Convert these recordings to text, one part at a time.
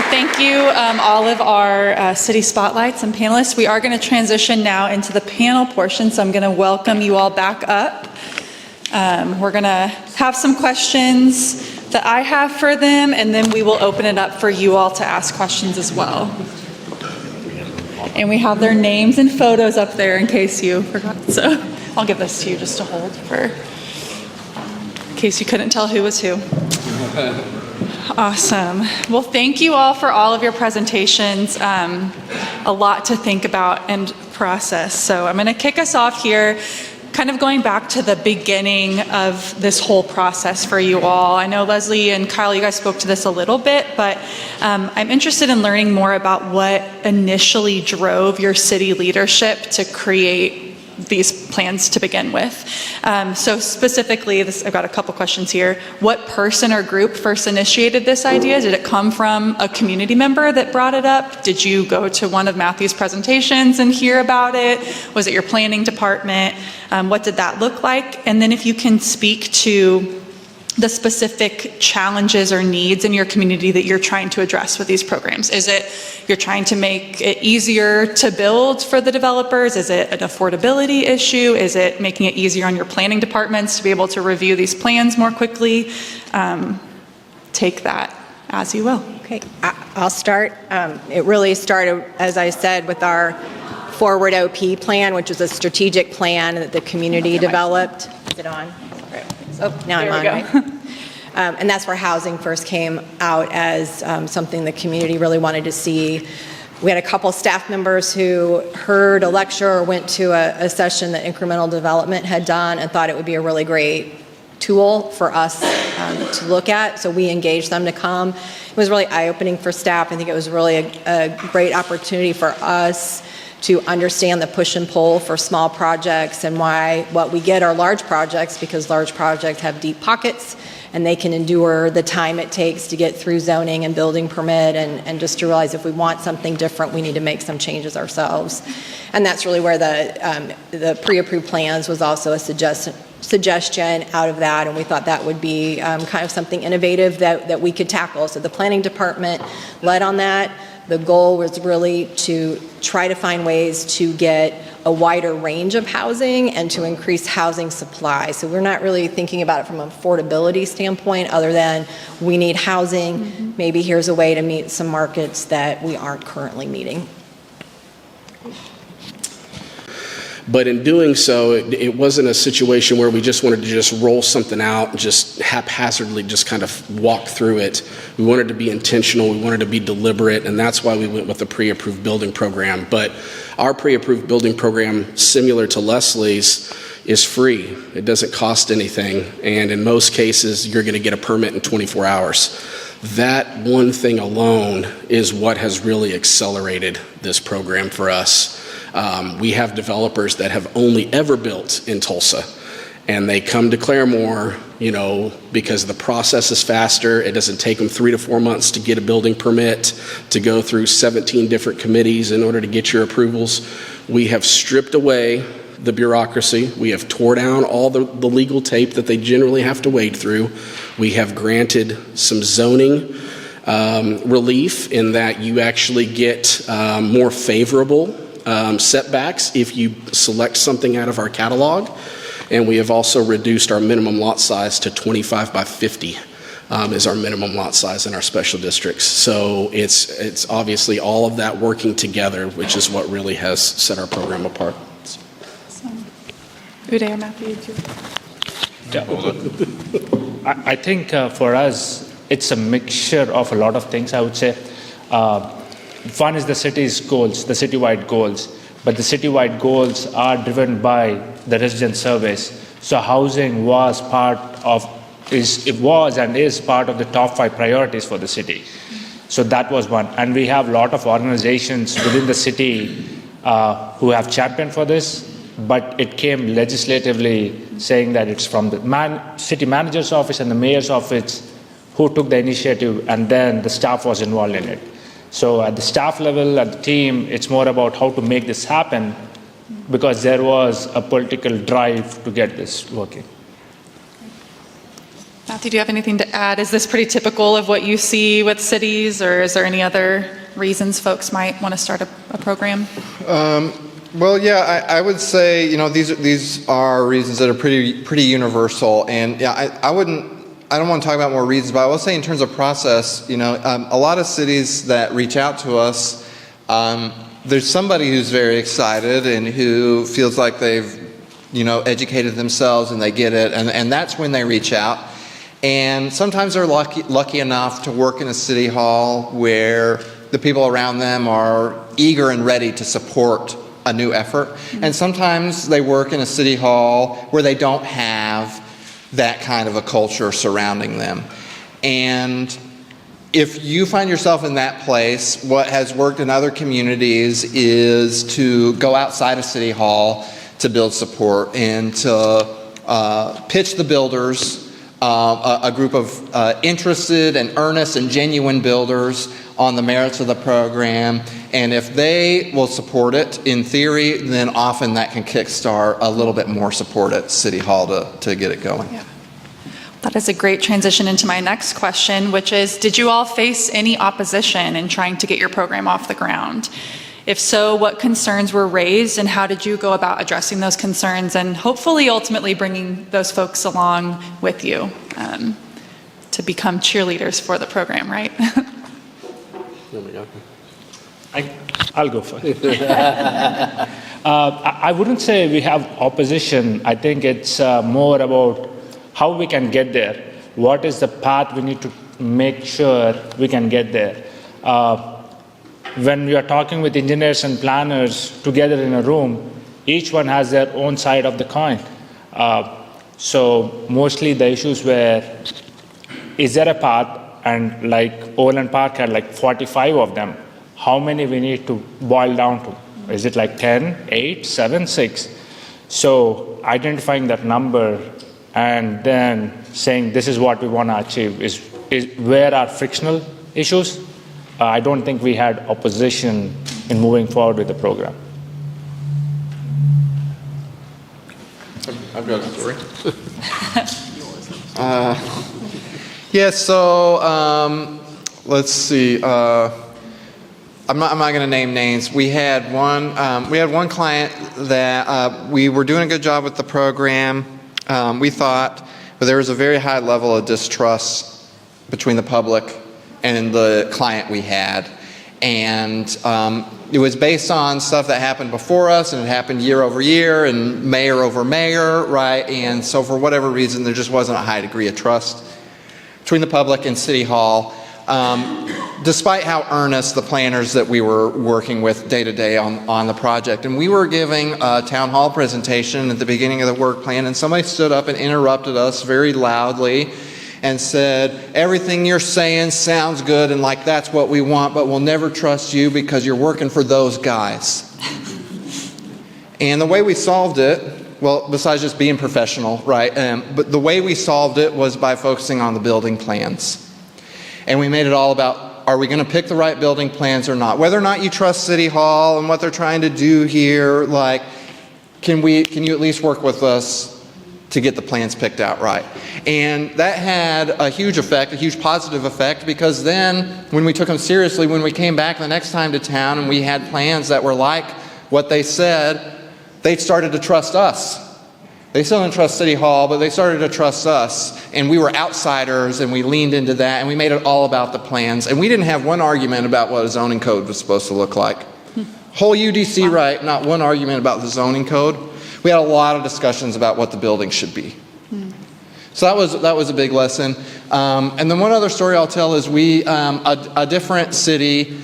Thank you, all of our city spotlights and panelists. We are going to transition now into the panel portion, so I'm going to welcome you all back up. We're going to have some questions that I have for them, and then we will open it up for you all to ask questions as well. And we have their names and photos up there in case you forgot. So I'll give this to you just to hold for, in case you couldn't tell who was who. Awesome. Well, thank you all for all of your presentations. A lot to think about and process. So I'm going to kick us off here, kind of going back to the beginning of this whole process for you all. I know Leslie and Kyle, you guys spoke to this a little bit, but I'm interested in learning more about what initially drove your city leadership to create these plans to begin with. So specifically, I've got a couple questions here. What person or group first initiated this idea? Did it come from a community member that brought it up? Did you go to one of Matthew's presentations and hear about it? Was it your planning department? What did that look like? And then if you can speak to the specific challenges or needs in your community that you're trying to address with these programs. Is it you're trying to make it easier to build for the developers? Is it an affordability issue? Is it making it easier on your planning departments to be able to review these plans more quickly? Take that as you will. Okay, I'll start. It really started, as I said, with our Forward OP plan, which is a strategic plan that the community developed. Is it on? Oh, now I'm on, right? And that's where housing first came out as something the community really wanted to see. We had a couple staff members who heard a lecture or went to a session that incremental development had done and thought it would be a really great tool for us to look at. So we engaged them to come. It was really eye-opening for staff. I think it was really a great opportunity for us to understand the push and pull for small projects and why what we get are large projects, because large projects have deep pockets and they can endure the time it takes to get through zoning and building permit, and just to realize if we want something different, we need to make some changes ourselves. And that's really where the pre-approved plans was also a suggestion out of that, and we thought that would be kind of something innovative that we could tackle. So the planning department led on that. The goal was really to try to find ways to get a wider range of housing and to increase housing supply. So we're not really thinking about it from an affordability standpoint other than we need housing. Mm-hmm. Maybe here's a way to meet some markets that we aren't currently meeting. But in doing so, it wasn't a situation where we just wanted to just roll something out and just haphazardly just kind of walk through it. We wanted to be intentional, we wanted to be deliberate, and that's why we went with the pre-approved building program. But our pre-approved building program, similar to Leslie's, is free. It doesn't cost anything, and in most cases, you're going to get a permit in 24 hours. That one thing alone is what has really accelerated this program for us. We have developers that have only ever built in Tulsa, and they come to Claremore, because the process is faster. It doesn't take them 3 to 4 months to get a building permit, to go through 17 different committees in order to get your approvals. We have stripped away the bureaucracy. We have tore down all the legal tape that they generally have to wade through. We have granted some zoning relief in that you actually get more favorable setbacks if you select something out of our catalog, and we have also reduced our minimum lot size to 25 by 50 is our minimum lot size in our special districts. So it's obviously all of that working together, which is what really has set our program apart. Uday and Matthew, too. I think for us, it's a mixture of a lot of things, I would say. One is the city's goals, the citywide goals, but the citywide goals are driven by the resident surveys. So housing was and is part of the top 5 priorities for the city. So that was one. And we have a lot of organizations within the city who have championed for this, but it came legislatively saying that it's from the city manager's office and the mayor's office who took the initiative, and then the staff was involved in it. So at the staff level, at the team, it's more about how to make this happen, because there was a political drive to get this working. Kathy, do you have anything to add? Is this pretty typical of what you see with cities, or is there any other reasons folks might want to start a program? Well, yeah, I would say, these are reasons that are pretty universal, and yeah, I don't want to talk about more reasons, but I will say in terms of process, a lot of cities that reach out to us, there's somebody who's very excited and who feels like they've, educated themselves and they get it, and that's when they reach out. And sometimes they're lucky enough to work in a city hall where the people around them are eager and ready to support a new effort. And sometimes they work in a city hall where they don't have that kind of a culture surrounding them. And if you find yourself in that place, what has worked in other communities is to go outside of City Hall to build support and to pitch the builders, a group of interested and earnest and genuine builders on the merits of the program. And if they will support it in theory, then often that can kickstart a little bit more support at City Hall to get it going. Yeah. That is a great transition into my next question, which is, did you all face any opposition in trying to get your program off the ground? If so, what concerns were raised, and how did you go about addressing those concerns and hopefully ultimately bringing those folks along with you to become cheerleaders for the program, right? I'll go first. I wouldn't say we have opposition. I think it's more about how we can get there. What is the path we need to make sure we can get there? When we are talking with engineers and planners together in a room, each one has their own side of the coin. So mostly the issues were, is there a path? And like Overland Park had like 45 of them. How many we need to boil down to? Is it like 10, 8, 7, 6? So identifying that number and then saying this is what we want to achieve is where are frictional issues. I don't think we had opposition in moving forward with the program. I've got a story. Yeah, so let's see. I'm not going to name names. We had one client that we were doing a good job with the program. We thought, but there was a very high level of distrust between the public and the client we had. And it was based on stuff that happened before us, and it happened year over year and mayor over mayor, right? And so for whatever reason, there just wasn't a high degree of trust between the public and City Hall, despite how earnest the planners that we were working with day to day on the project. And we were giving a town hall presentation at the beginning of the work plan, and somebody stood up and interrupted us very loudly and said, everything you're saying sounds good and like that's what we want, but we'll never trust you because you're working for those guys. And the way we solved it, well, besides just being professional, right, but the way we solved it was by focusing on the building plans. And we made it all about, are we going to pick the right building plans or not? Whether or not you trust City Hall and what they're trying to do here, like, can you at least work with us to get the plans picked out right? And that had a huge effect, a huge positive effect, because then when we took them seriously, when we came back the next time to town and we had plans that were like what they said, they started to trust us. They still didn't trust City Hall, but they started to trust us. And we were outsiders, and we leaned into that, and we made it all about the plans. And we didn't have one argument about what a zoning code was supposed to look like. Whole UDC right, not one argument about the zoning code. We had a lot of discussions about what the building should be. So that was a big lesson. And then one other story I'll tell is a different city,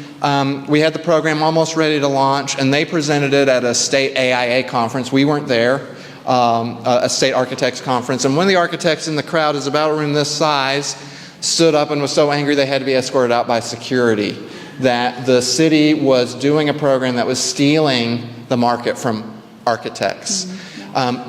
we had the program almost ready to launch, and they presented it at a state AIA conference. We weren't there, a state architects conference. And one of the architects in the crowd, is about a room this size, stood up and was so angry they had to be escorted out by security, that the city was doing a program that was stealing the market from architects.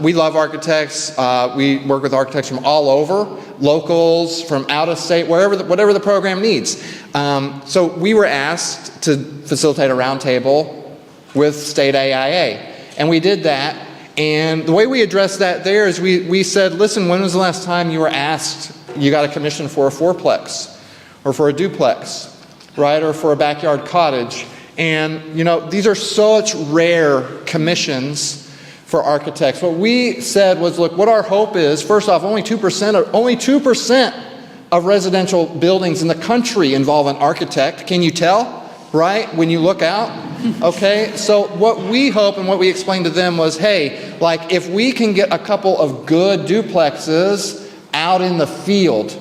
We love architects. We work with architects from all over, locals, from out of state, whatever the program needs. So we were asked to facilitate a roundtable with state AIA, and we did that. And the way we addressed that there is we said, listen, when was the last time you were asked you got a commission for a fourplex or for a duplex, right, or for a backyard cottage. And, you know, these are such rare commissions for architects. What we said was, look, what our hope is, first off, only 2% of residential buildings in the country involve an architect. Can you tell, right, when you look out? Okay, so what we hope and what we explained to them was, hey, like if we can get a couple of good duplexes out in the field,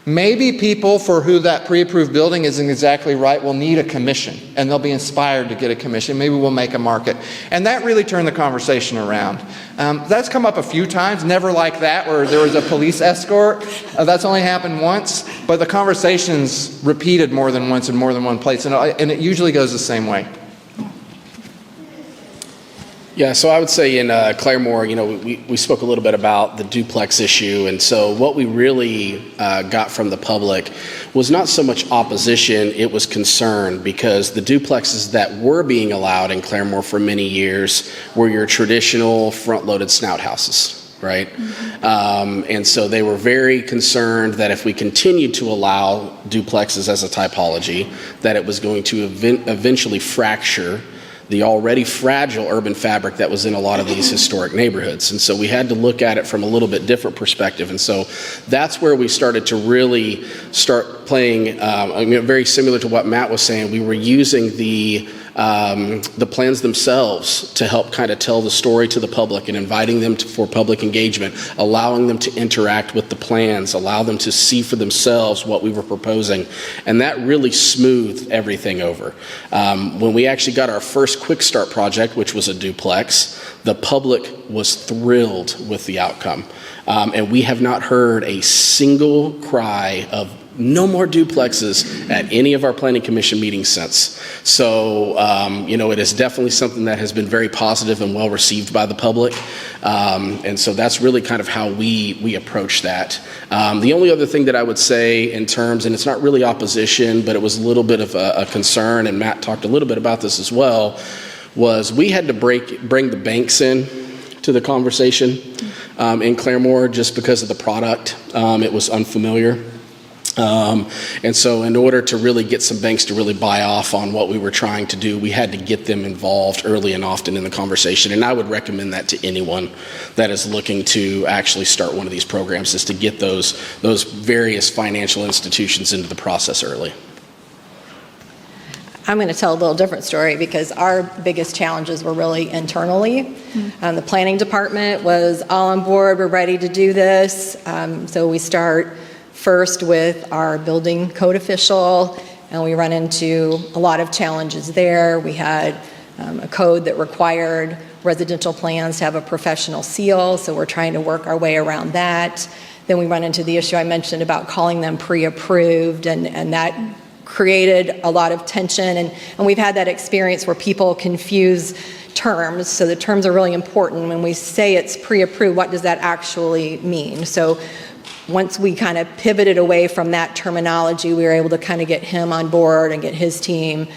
maybe people for who that pre-approved building isn't exactly right will need a commission, and they'll be inspired to get a commission. Maybe we'll make a market. And that really turned the conversation around. That's come up a few times, never like that, where there was a police escort. That's only happened once, but the conversation's repeated more than once in more than one place, and it usually goes the same way. Yeah, so I would say in Claremore, you know, we spoke a little bit about the duplex issue, and so what we really got from the public was not so much opposition, it was concern, because the duplexes that were being allowed in Claremore for many years were your traditional front-loaded snout houses, right? And so they were very concerned that if we continued to allow duplexes as a typology, that it was going to eventually fracture the already fragile urban fabric that was in a lot of these historic neighborhoods. And so we had to look at it from a little bit different perspective. And so that's where we started to really start playing, very similar to what Matt was saying. We were using the plans themselves to help kind of tell the story to the public and inviting them for public engagement, allowing them to interact with the plans, allow them to see for themselves what we were proposing. And that really smoothed everything over. When we actually got our first Quick Start project, which was a duplex, the public was thrilled with the outcome. And we have not heard a single cry of no more duplexes at any of our planning commission meetings since. So, it is definitely something that has been very positive and well received by the public. And so that's really kind of how we approach that. The only other thing that I would say in terms, and it's not really opposition, but it was a little bit of a concern, and Matt talked a little bit about this as well, was we had to bring the banks in to the conversation in Claremore just because of the product. It was unfamiliar. And so in order to really get some banks to really buy off on what we were trying to do, we had to get them involved early and often in the conversation. And I would recommend that to anyone that is looking to actually start one of these programs, is to get those various financial institutions into the process early. I'm going to tell a little different story because our biggest challenges were really internally. The planning department was all on board, we're ready to do this. So we start first with our building code official, and we run into a lot of challenges there. We had a code that required residential plans to have a professional seal, so we're trying to work our way around that. Then we run into the issue I mentioned about calling them pre-approved, and that created a lot of tension, and we've had that experience where people confuse terms. So the terms are really important. When we say it's pre-approved, what does that actually mean? So once we kind of pivoted away from that terminology, we were able to kind of get him on board and get his team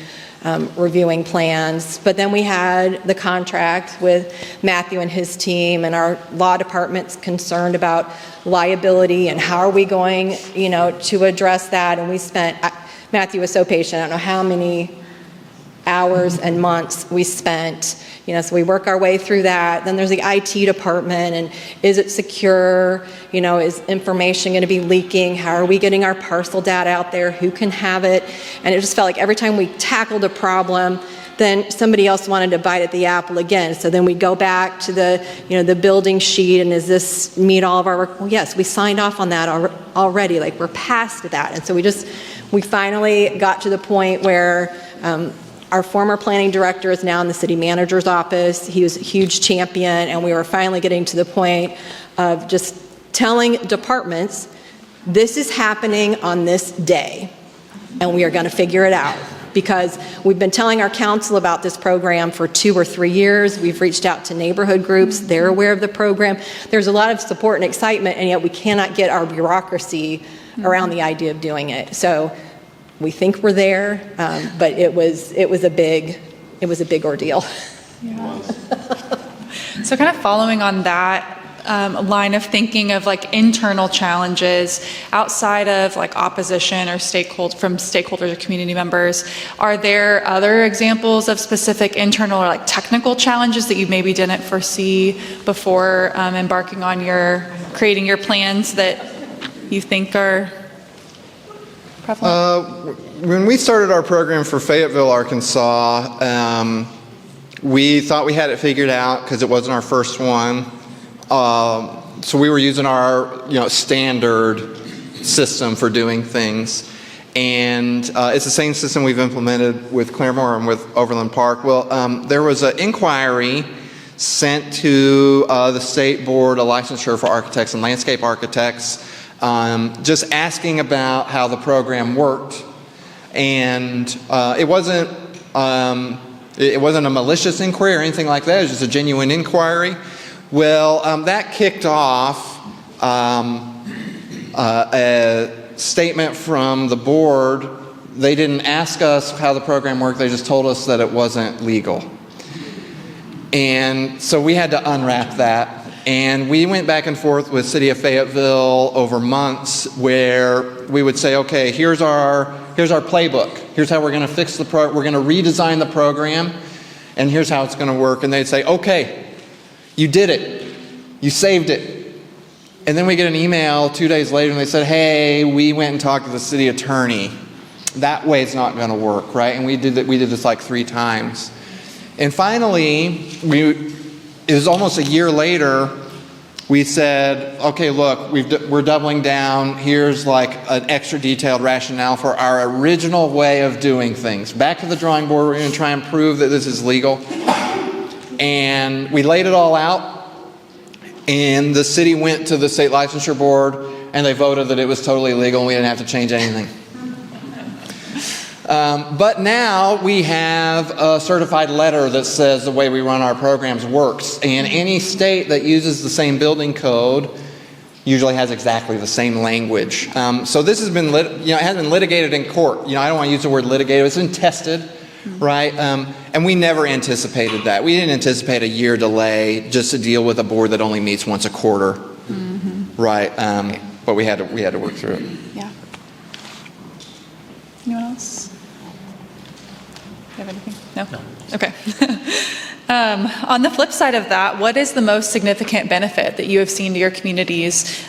reviewing plans. But then we had the contract with Matthew and his team, and our law department's concerned about liability and how are we going, to address that. And we spent, Matthew was so patient, I don't know how many hours and months we spent, so we work our way through that. Then there's the IT department, and is it secure? Is information going to be leaking? How are we getting our parcel data out there? Who can have it? And it just felt like every time we tackled a problem, then somebody else wanted to bite at the apple again. So then we go back to the building sheet, and does this meet all of our, well, yes, we signed off on that already, like we're past that. And so we finally got to the point where our former planning director is now in the city manager's office. He was a huge champion, and we were finally getting to the point of just telling departments, this is happening on this day, and we are going to figure it out. Because we've been telling our council about this program for 2 or 3 years. We've reached out to neighborhood groups. They're aware of the program. There's a lot of support and excitement, and yet we cannot get our bureaucracy around the idea of doing it. So we think we're there, but it was a big ordeal. Yeah. So kind of following on that, line of thinking of like internal challenges outside of like opposition or stakeholders or community members, are there other examples of specific internal or like technical challenges that you maybe didn't foresee before embarking on creating your plans that you think are prevalent? When we started our program for Fayetteville, Arkansas, we thought we had it figured out because it wasn't our first one. So we were using our standard system for doing things. And it's the same system we've implemented with Claremore and with Overland Park. Well, there was an inquiry sent to the State Board of Licensure for Architects and Landscape Architects, just asking about how the program worked. And it wasn't a malicious inquiry or anything like that. It was just a genuine inquiry. Well, that kicked off a statement from the board. They didn't ask us how the program worked. They just told us that it wasn't legal. And so we had to unwrap that. And we went back and forth with City of Fayetteville over months where we would say, okay, here's our playbook. Here's how we're going to fix we're going to redesign the program, and here's how it's going to work. And they'd say, okay, you did it. You saved it. And then we get an email 2 days later and they said, hey, we went and talked to the city attorney. That way it's not going to work, right? And we did this like 3 times. And finally, it was almost a year later, we said, okay, look, we're doubling down. Here's like an extra detailed rationale for our original way of doing things. Back to the drawing board, we're going to try and prove that this is legal. And we laid it all out, and the city went to the state licensure board, and they voted that it was totally legal and we didn't have to change anything. But now we have a certified letter that says the way we run our programs works, and any state that uses the same building code usually has exactly the same language. So this has been, it hasn't been litigated in court. I don't want to use the word litigated. It's been tested, right? And we never anticipated that. We didn't anticipate a year delay just to deal with a board that only meets once a quarter, right? But we had to work through it. Yeah. Anyone else? You have anything? No? Okay. On the flip side of that, what is the most significant benefit that you have seen to your communities,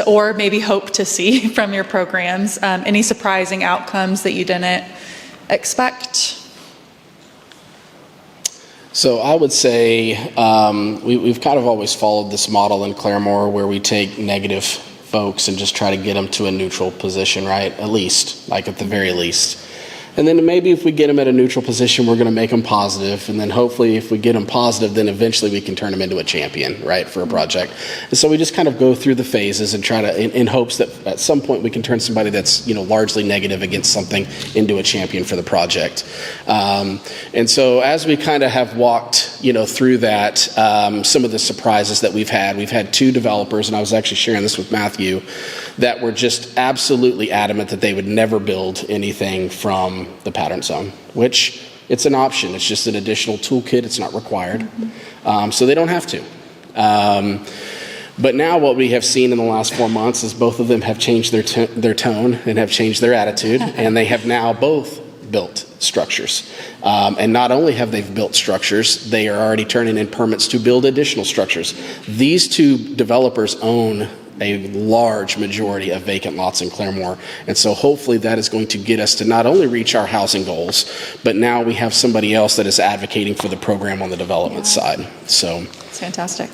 or maybe hope to see from your programs? Any surprising outcomes that you didn't expect? So I would say we've kind of always followed this model in Claremore where we take negative folks and just try to get them to a neutral position, right? At least, like at the very least. And then maybe if we get them at a neutral position, we're going to make them positive. And then hopefully if we get them positive, then eventually we can turn them into a champion, right, for a project. And so we just kind of go through the phases and try to, in hopes that at some point we can turn somebody that's, largely negative against something into a champion for the project. And so as we kind of have walked, through that, some of the surprises that we've had 2 developers, and I was actually sharing this with Matthew, that were just absolutely adamant that they would never build anything from the pattern zone, which it's an option. It's just an additional toolkit. It's not required. So they don't have to. But now what we have seen in the last 4 months is both of them have changed their tone and have changed their attitude, and they have now both built structures. And not only have they built structures, they are already turning in permits to build additional structures. These 2 developers own a large majority of vacant lots in Claremore. And so hopefully that is going to get us to not only reach our housing goals, but now we have somebody else that is advocating for the program on the development side. So it's fantastic.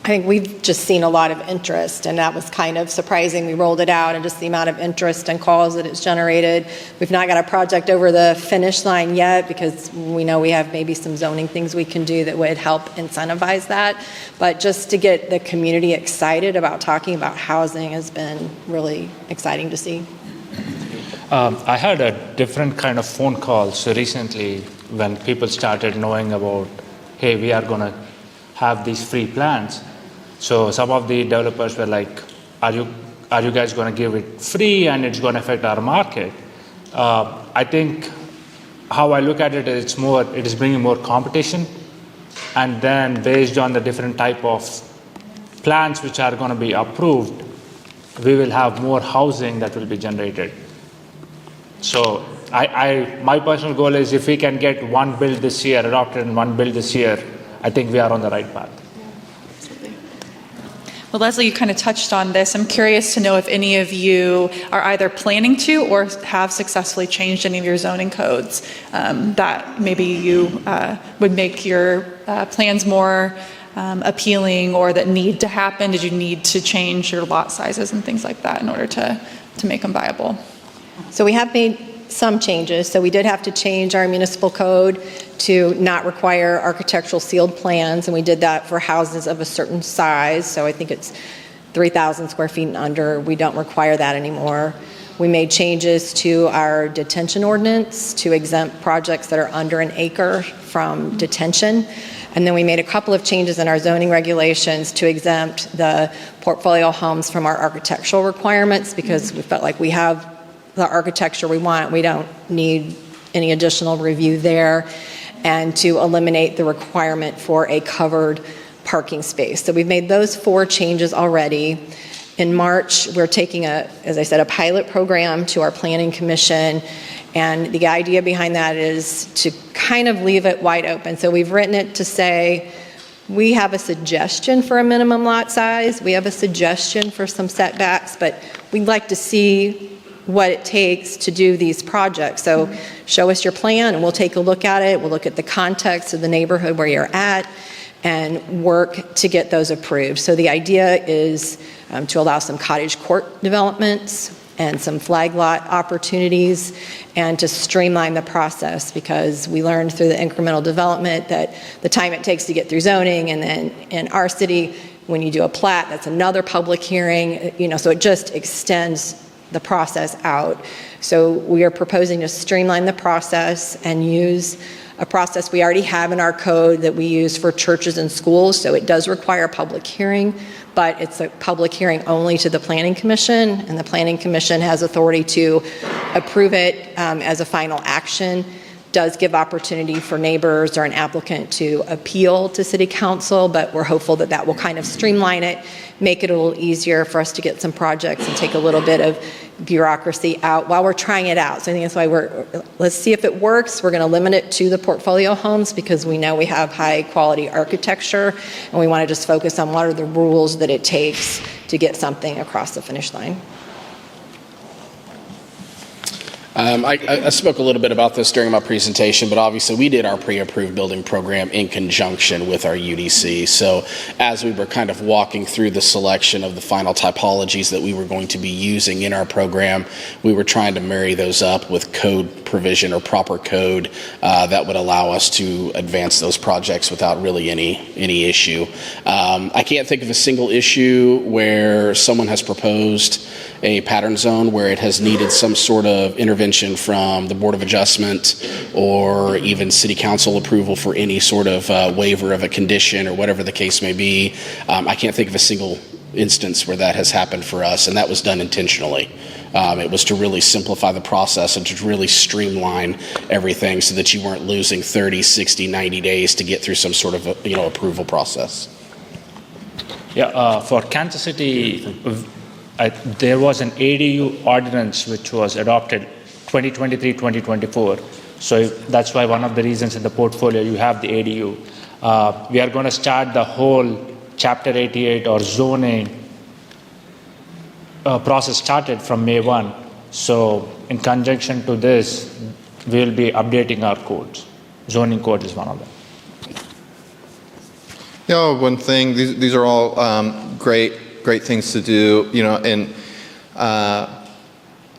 I think we've just seen a lot of interest, and that was kind of surprising. We rolled it out, and just the amount of interest and calls that it's generated. We've not got a project over the finish line yet because we know we have maybe some zoning things we can do that would help incentivize that. But just to get the community excited about talking about housing has been really exciting to see. I had a different kind of phone call. So recently, when people started knowing about, hey, we are going to have these free plans. So some of the developers were like, are you guys going to give it free and it's going to affect our market? I think how I look at it is it is bringing more competition and then based on the different type of plans which are going to be approved, we will have more housing that will be generated. So my personal goal is if we can get one bill this year, adopted and one bill this year, I think we are on the right path. Well, Leslie, you kind of touched on this. I'm curious to know if any of you are either planning to or have successfully changed any of your zoning codes that maybe you would make your plans more appealing or that need to happen. Did you need to change your lot sizes and things like that in order to make them viable? So we have made some changes. So we did have to change our municipal code to not require architectural sealed plans, and we did that for houses of a certain size. So I think it's 3,000 square feet and under. We don't require that anymore. We made changes to our detention ordinance to exempt projects that are under an acre from detention. And then we made a couple of changes in our zoning regulations to exempt the portfolio homes from our architectural requirements because we felt like we have the architecture we want. We don't need any additional review there, and to eliminate the requirement for a covered parking space. So we've made those 4 changes already. In March, we're taking as I said, a pilot program to our Planning Commission, and the idea behind that is to kind of leave it wide open. So we've written it to say, we have a suggestion for a minimum lot size, we have a suggestion for some setbacks, but we'd like to see what it takes to do these projects. So show us your plan and we'll take a look at it. We'll look at the context of the neighborhood where you're at and work to get those approved. So the idea is to allow some cottage court developments and some flag lot opportunities and to streamline the process, because we learned through the incremental development that the time it takes to get through zoning, and then in our city, when you do a plat, that's another public hearing, so it just extends the process out. So we are proposing to streamline the process and use a process we already have in our code that we use for churches and schools. So it does require a public hearing, but it's a public hearing only to the Planning Commission, and the Planning Commission has authority to approve it as a final action. Does give opportunity for neighbors or an applicant to appeal to City Council, but we're hopeful that that will kind of streamline it, make it a little easier for us to get some projects and take a little bit of bureaucracy out while we're trying it out. So I think that's why let's see if it works. We're going to limit it to the portfolio homes because we know we have high quality architecture, and we want to just focus on what are the rules that it takes to get something across the finish line. I spoke a little bit about this during my presentation, but obviously we did our pre-approved building program in conjunction with our UDC. So as we were kind of walking through the selection of the final typologies that we were going to be using in our program, we were trying to marry those up with code provision or proper code that would allow us to advance those projects without really any issue. I can't think of a single issue where someone has proposed a pattern zone where it has needed some sort of intervention from the Board of Adjustment or even City Council approval for any sort of waiver of a condition or whatever the case may be. I can't think of a single instance where that has happened for us, and that was done intentionally. It was to really simplify the process and to really streamline everything so that you weren't losing 30, 60, 90 days to get through some sort of approval process. Yeah, for Kansas City, there was an ADU ordinance which was adopted 2023-2024. So that's why one of the reasons in the portfolio you have the ADU. We are going to start the whole Chapter 88 or zoning process started from May 1. So in conjunction to this, we'll be updating our codes. Zoning code is one of them. One thing, these are all great things to do, and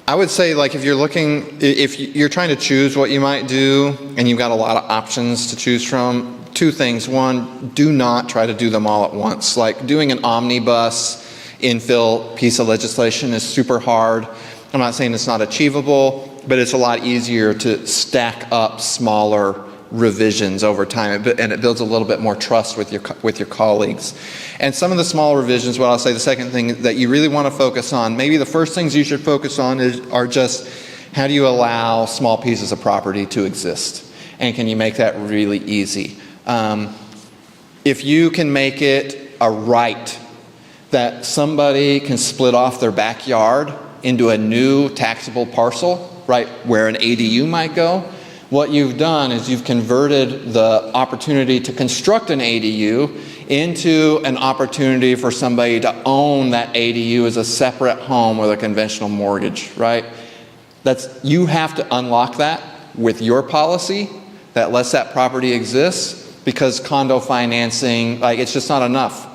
I would say, like, if you're trying to choose what you might do and you've got a lot of options to choose from, 2 things. One, do not try to do them all at once. Like, doing an omnibus infill piece of legislation is super hard. I'm not saying it's not achievable, but it's a lot easier to stack up smaller revisions over time, and it builds a little bit more trust with your colleagues. And some of the small revisions, what I'll say, the second thing that you really want to focus on, maybe the first things you should focus on are just how do you allow small pieces of property to exist, and can you make that really easy? If you can make it a right that somebody can split off their backyard into a new taxable parcel, right, where an ADU might go, what you've done is you've converted the opportunity to construct an ADU into an opportunity for somebody to own that ADU as a separate home with a conventional mortgage, right? You have to unlock that with your policy that lets that property exist, because condo financing, it's just not enough.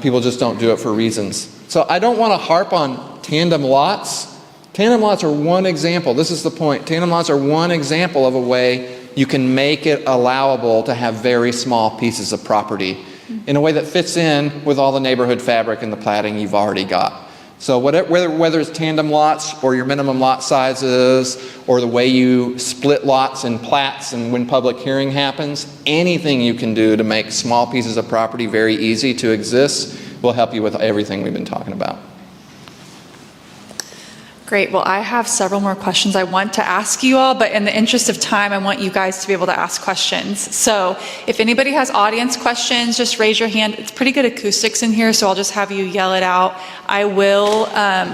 People just don't do it for reasons. So I don't want to harp on tandem lots. Tandem lots are one example. This is the point. Tandem lots are one example of a way you can make it allowable to have very small pieces of property in a way that fits in with all the neighborhood fabric and the platting you've already got. So whether it's tandem lots or your minimum lot sizes or the way you split lots and plats and when public hearing happens, anything you can do to make small pieces of property very easy to exist will help you with everything we've been talking about. Great. Well, I have several more questions I want to ask you all, but in the interest of time, I want you guys to be able to ask questions. So if anybody has audience questions, just raise your hand. It's pretty good acoustics in here, so I'll just have you yell it out. I will,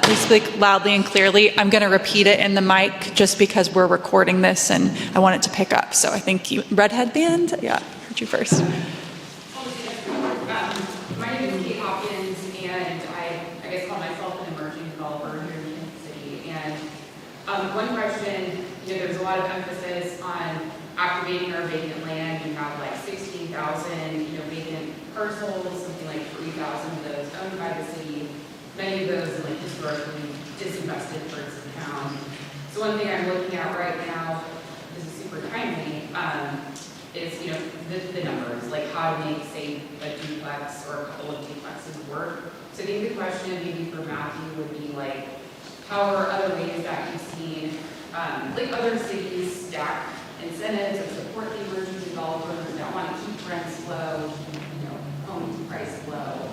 please speak loudly and clearly. I'm going to repeat it in the mic just because we're recording this and I want it to pick up. So I think you, Redhead Band? Yeah, heard you first. My name is Kate Hopkins, and I guess call myself an emerging developer here in Kansas City. And one question, there's a lot of emphasis on activating our vacant land. We have like 16,000, vacant parcels, something like 3,000 of those owned by the city. Many of those are like historically disinvested parts of town. So one thing I'm looking at right now, this is super timely, is the numbers, like how to make, say, a duplex or a couple of duplexes work. So I think the question maybe for Matthew would be like, how are other ways that you've seen, like other cities stack incentives or support the emerging developers that want to keep rents low, home price low.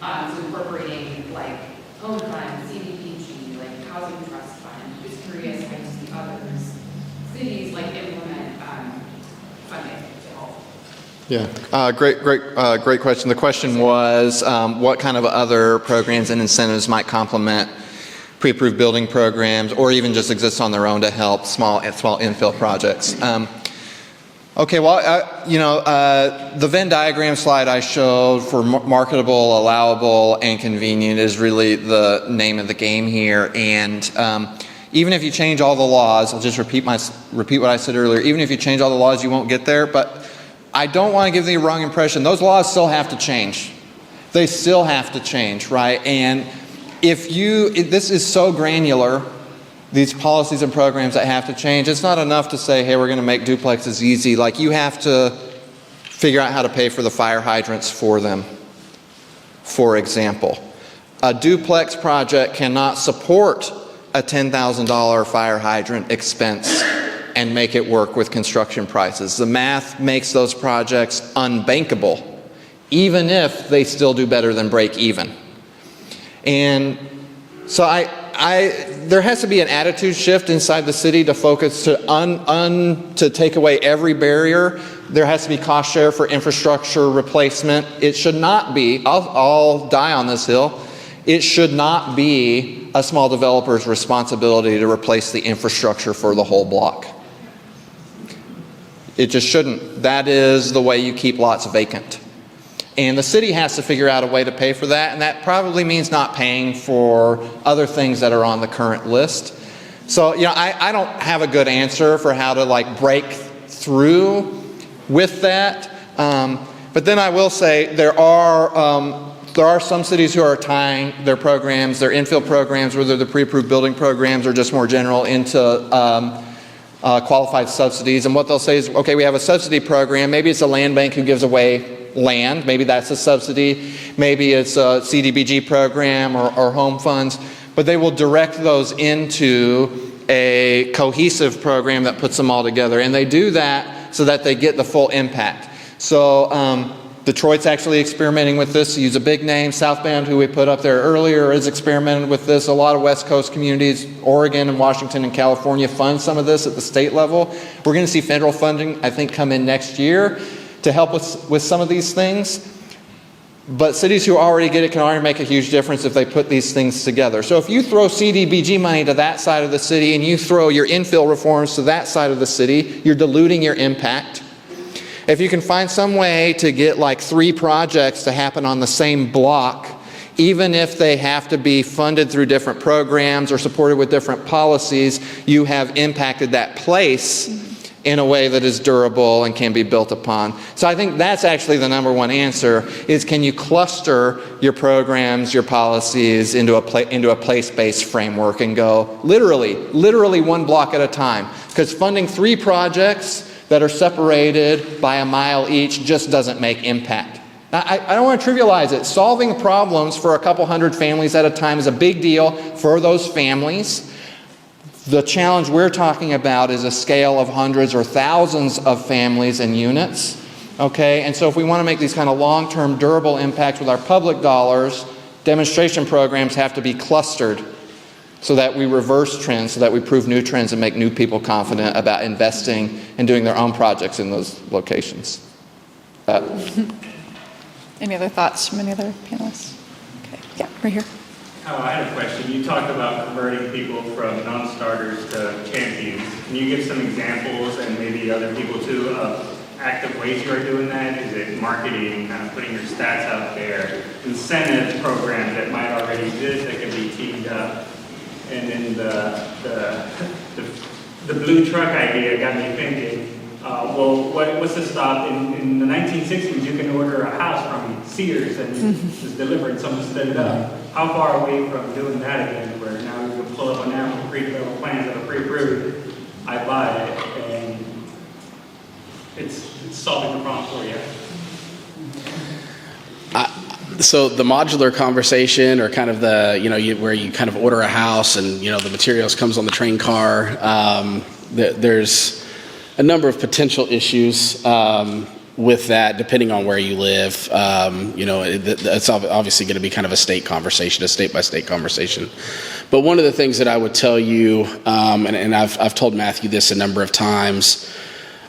So incorporating like home fund, CDBG, like housing trust fund. Just curious how you see others, cities like implement funding to help. Yeah, great question. The question was, what kind of other programs and incentives might complement pre-approved building programs, or even just exist on their own to help small infill projects? Okay, well, the Venn diagram slide I showed for marketable, allowable, and convenient is really the name of the game here. And even if you change all the laws, I'll just repeat what I said earlier. Even if you change all the laws, you won't get there. But I don't want to give the wrong impression. Those laws still have to change. They still have to change, right? And this is so granular, these policies and programs that have to change. It's not enough to say, hey, we're going to make duplexes easy. Like, you have to figure out how to pay for the fire hydrants for them, for example. A duplex project cannot support a $10,000 fire hydrant expense and make it work with construction prices. The math makes those projects unbankable, even if they still do better than break even. And so there has to be an attitude shift inside the city to focus to take away every barrier. There has to be cost share for infrastructure replacement. It should not be, I'll die on this hill, it should not be a small developer's responsibility to replace the infrastructure for the whole block. It just shouldn't. That is the way you keep lots vacant. And the city has to figure out a way to pay for that, and that probably means not paying for other things that are on the current list. So, I don't have a good answer for how to break through with that. But then I will say there are some cities who are tying their programs, their infill programs, whether they're pre-approved building programs or just more general, into qualified subsidies. And what they'll say is, okay, we have a subsidy program. Maybe it's a land bank who gives away land. Maybe that's a subsidy. Maybe it's a CDBG program or home funds. But they will direct those into a cohesive program that puts them all together. And they do that so that they get the full impact. So Detroit's actually experimenting with this. To use a big name, South Bend, who we put up there earlier, is experimenting with this. A lot of West Coast communities, Oregon and Washington and California, fund some of this at the state level. We're going to see federal funding, I think, come in next year to help with some of these things. But cities who already get it can already make a huge difference if they put these things together. So if you throw CDBG money to that side of the city and you throw your infill reforms to that side of the city, you're diluting your impact. If you can find some way to get like 3 projects to happen on the same block, even if they have to be funded through different programs or supported with different policies, you have impacted that place in a way that is durable and can be built upon. So I think that's actually the number one answer, is can you cluster your programs, your policies into a place-based framework and go literally one block at a time. Because funding 3 projects that are separated by a mile each just doesn't make impact. I don't want to trivialize it. Solving problems for a couple hundred families at a time is a big deal for those families. The challenge we're talking about is a scale of hundreds or thousands of families and units, okay? And so if we want to make these kind of long-term durable impacts with our public dollars, demonstration programs have to be clustered so that we reverse trends, so that we prove new trends and make new people confident about investing and doing their own projects in those locations. Any other thoughts from any other panelists? Okay, yeah, right here. I had a question. You talked about converting people from non-starters to champions. Can you give some examples, and maybe other people too, of active ways you are doing that? Is it marketing, kind of putting your stats out there, incentive programs that might already exist that can be teamed up? And then the blue truck idea got me thinking, well, what's the stop? In the 1960s, you can order a house from Sears and just deliver it, someone set it up. How far away from doing that again, where now you can pull up an app with pre-developed plans that are pre-approved, I buy it, and it's solving the problem for you. So the modular conversation, or kind of the, where you kind of order a house and, the materials comes on the train car, there's a number of potential issues with that, depending on where you live. It's obviously going to be kind of a state conversation, a state-by-state conversation. But one of the things that I would tell you, and I've told Matthew this a number of times,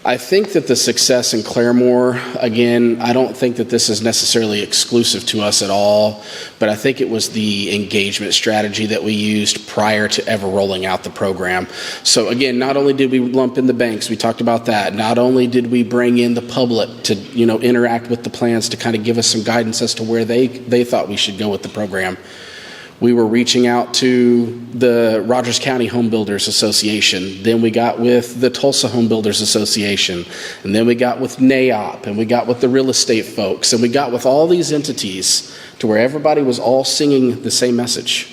I think that the success in Claremore, again, I don't think that this is necessarily exclusive to us at all, but I think it was the engagement strategy that we used prior to ever rolling out the program. So again, not only did we lump in the banks, we talked about that, not only did we bring in the public to, interact with the plans to kind of give us some guidance as to where they thought we should go with the program. We were reaching out to the Rogers County Home Builders Association. Then we got with the Tulsa Home Builders Association. And then we got with NAOP, and we got with the real estate folks. And we got with all these entities to where everybody was all singing the same message.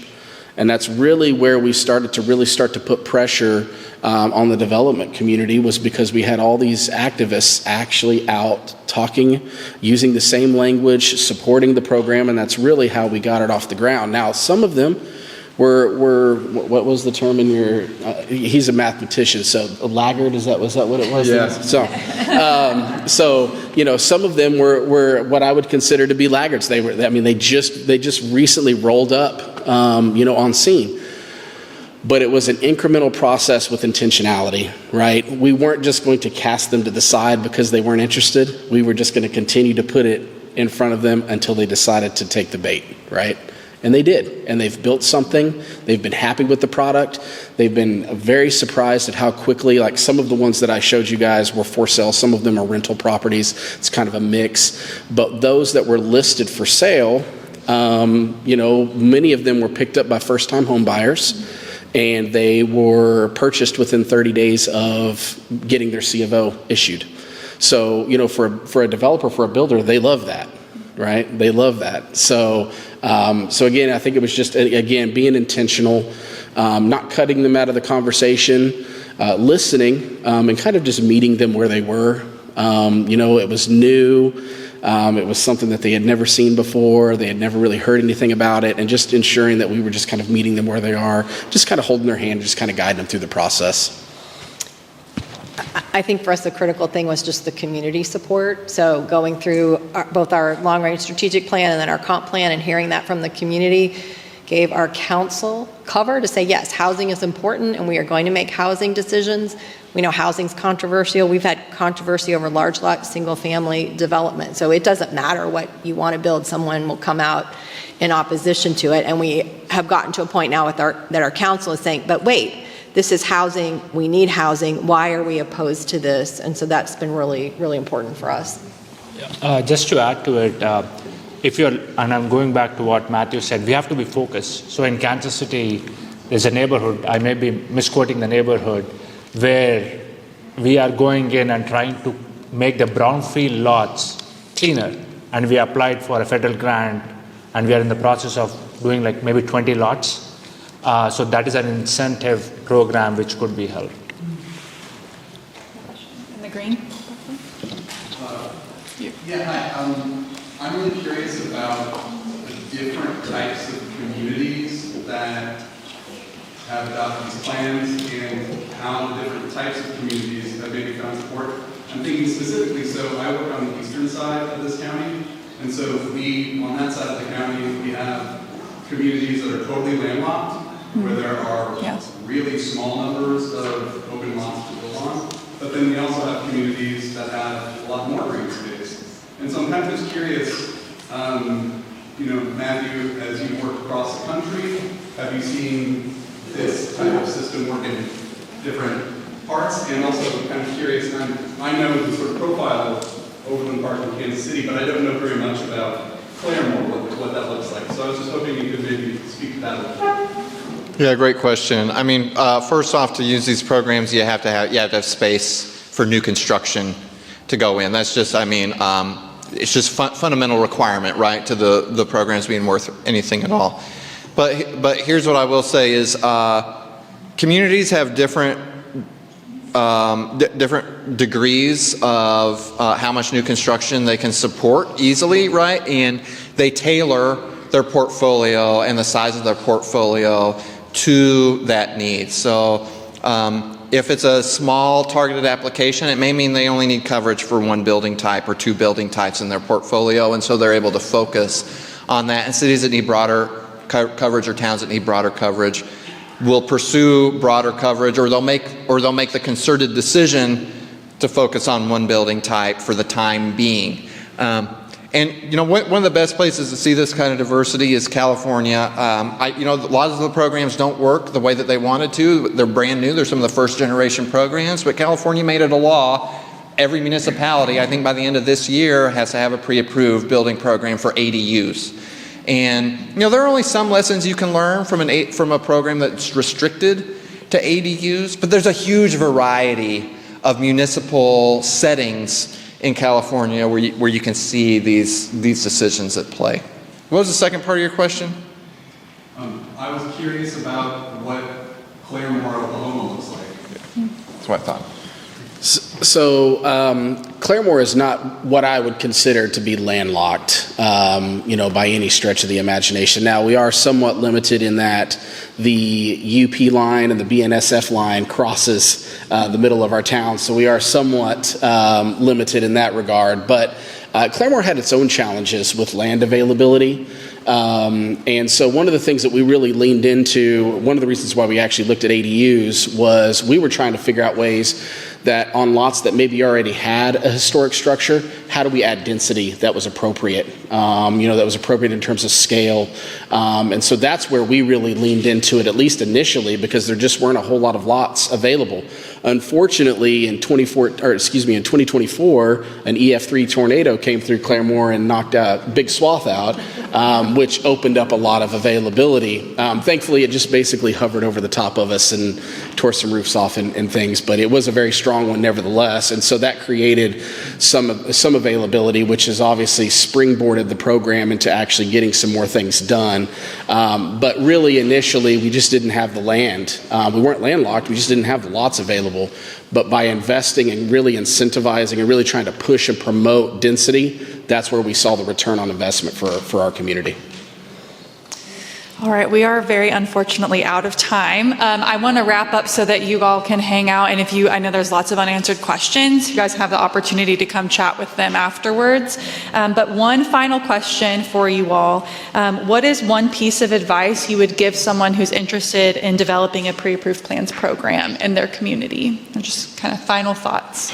And that's really where we started to put pressure on the development community, was because we had all these activists actually out talking, using the same language, supporting the program, and that's really how we got it off the ground. Now, some of them were what was the term in your? He's a mathematician, so a laggard, was that what it was? Yeah. So some of them were what I would consider to be laggards. They just recently rolled up, on scene. But it was an incremental process with intentionality, right? We weren't just going to cast them to the side because they weren't interested. We were just going to continue to put it in front of them until they decided to take the bait, right? And they did. And they've built something. They've been happy with the product. They've been very surprised at how quickly, like some of the ones that I showed you guys were for sale. Some of them are rental properties. It's kind of a mix. But those that were listed for sale, many of them were picked up by first-time home buyers. And they were purchased within 30 days of getting their C of O issued. So, for a developer, for a builder, they love that, right? They love that. So again, I think it was just, again, being intentional, not cutting them out of the conversation, listening, and kind of just meeting them where they were. It was new. It was something that they had never seen before. They had never really heard anything about it, and just ensuring that we were just kind of meeting them where they are, just kind of holding their hand, just kind of guiding them through the process. I think for us the critical thing was just the community support. So going through both our long-range strategic plan and then our comp plan and hearing that from the community, gave our council cover to say, yes, housing is important and we are going to make housing decisions. We know housing's controversial. We've had controversy over large lot, single family development. So it doesn't matter what you want to build, someone will come out in opposition to it. And we have gotten to a point now with that our council is saying, but wait, this is housing, we need housing, why are we opposed to this? And so that's been really, really important for us. Just to add to it, and I'm going back to what Matthew said, we have to be focused. So in Kansas City, there's a neighborhood, I may be misquoting the neighborhood, where we are going in and trying to make the brownfield lots cleaner. And we applied for a federal grant, and we are in the process of doing like maybe 20 lots. So that is an incentive program which could be held. In the green? I'm really curious about the different types of communities that have adopted these plans and how the different types of communities have maybe found support. I'm thinking specifically, so I work on the eastern side of this county, and so on that side of the county, we have communities that are totally landlocked, where there are really small numbers of open lots to build on, but then we also have communities that have a lot more green space. And so I'm kind of just curious, Matthew, as you work across the country, have you seen this type of system work in different parts? And also I'm kind of curious, I know the sort of profile of Overland Park in Kansas City, but I don't know very much about Claremore, what that looks like. So I was just hoping you could maybe speak to that a little bit. Yeah, great question. I mean, first off, to use these programs, you have to have space for new construction to go in. That's just, it's just fundamental requirement, right, to the programs being worth anything at all. But here's what I will say is communities have different degrees of how much new construction they can support easily, right? And they tailor their portfolio and the size of their portfolio to that need. So if it's a small targeted application, it may mean they only need coverage for one building type or two building types in their portfolio, and so they're able to focus on that. And cities that need broader coverage or towns that need broader coverage will pursue broader coverage, or they'll make the concerted decision to focus on one building type for the time being. And one of the best places to see this kind of diversity is California. A lot of the programs don't work the way that they wanted to. They're brand new. They're some of the first generation programs, but California made it a law. Every municipality, I think by the end of this year, has to have a pre-approved building program for ADUs. And there are only some lessons you can learn from a program that's restricted to ADUs, but there's a huge variety of municipal settings in California where you can see these decisions at play. What was the second part of your question? I was curious about what Claremore, Oklahoma looks like. That's what I thought. So Claremore is not what I would consider to be landlocked, by any stretch of the imagination. Now, we are somewhat limited in that the UP line and the BNSF line crosses the middle of our town, so we are somewhat limited in that regard. But Claremore had its own challenges with land availability. And so one of the things that we really leaned into, one of the reasons why we actually looked at ADUs was we were trying to figure out ways that on lots that maybe already had a historic structure, how do we add density that was appropriate, that was appropriate in terms of scale. And so that's where we really leaned into it, at least initially, because there just weren't a whole lot of lots available. Unfortunately, in 2024, an EF3 tornado came through Claremore and knocked a big swath out, which opened up a lot of availability. Thankfully, it just basically hovered over the top of us and tore some roofs off and things, but it was a very strong one nevertheless. And so that created some availability, which has obviously springboarded the program into actually getting some more things done. But really, initially, we just didn't have the land. We weren't landlocked, we just didn't have the lots available. But by investing and really incentivizing and really trying to push and promote density, that's where we saw the return on investment for our community. All right, we are very unfortunately out of time. I want to wrap up so that you all can hang out, and I know there's lots of unanswered questions. You guys have the opportunity to come chat with them afterwards. But one final question for you all. What is one piece of advice you would give someone who's interested in developing a pre-approved plans program in their community? And just kind of final thoughts.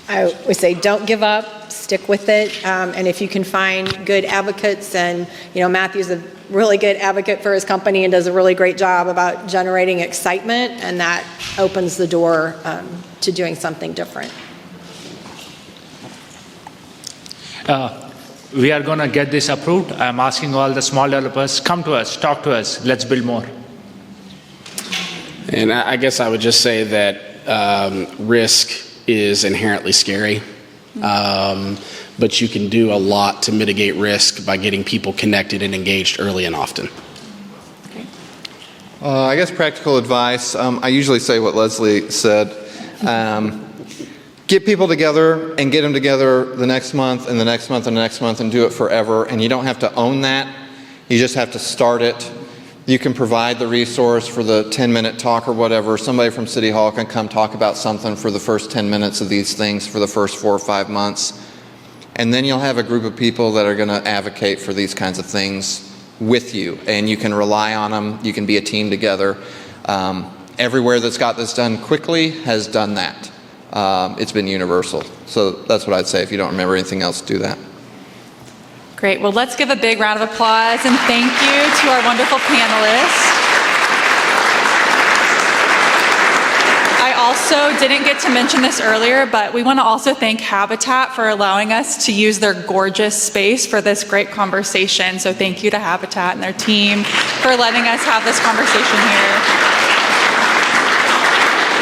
I would say don't give up, stick with it, and if you can find good advocates, and Matthew's a really good advocate for his company and does a really great job about generating excitement, and that opens the door to doing something different. We are going to get this approved. I'm asking all the small developers, come to us, talk to us, let's build more. And I guess I would just say that risk is inherently scary, but you can do a lot to mitigate risk by getting people connected and engaged early and often. I guess practical advice, I usually say what Leslie said. Get people together and get them together the next month and the next month and the next month and do it forever. And you don't have to own that. You just have to start it. You can provide the resource for the 10-minute talk or whatever. Somebody from City Hall can come talk about something for the first 10 minutes of these things for the first 4 or 5 months. And then you'll have a group of people that are going to advocate for these kinds of things with you. And you can rely on them. You can be a team together. Everywhere that's got this done quickly has done that. It's been universal. So that's what I'd say. If you don't remember anything else, do that. Great. Well, let's give a big round of applause and thank you to our wonderful panelists. I also didn't get to mention this earlier, but we want to also thank Habitat for allowing us to use their gorgeous space for this great conversation. So thank you to Habitat and their team for letting us have this conversation here.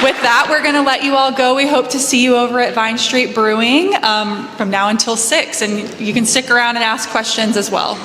With that, we're going to let you all go. We hope to see you over at Vine Street Brewing from now until 6, and you can stick around and ask questions as well.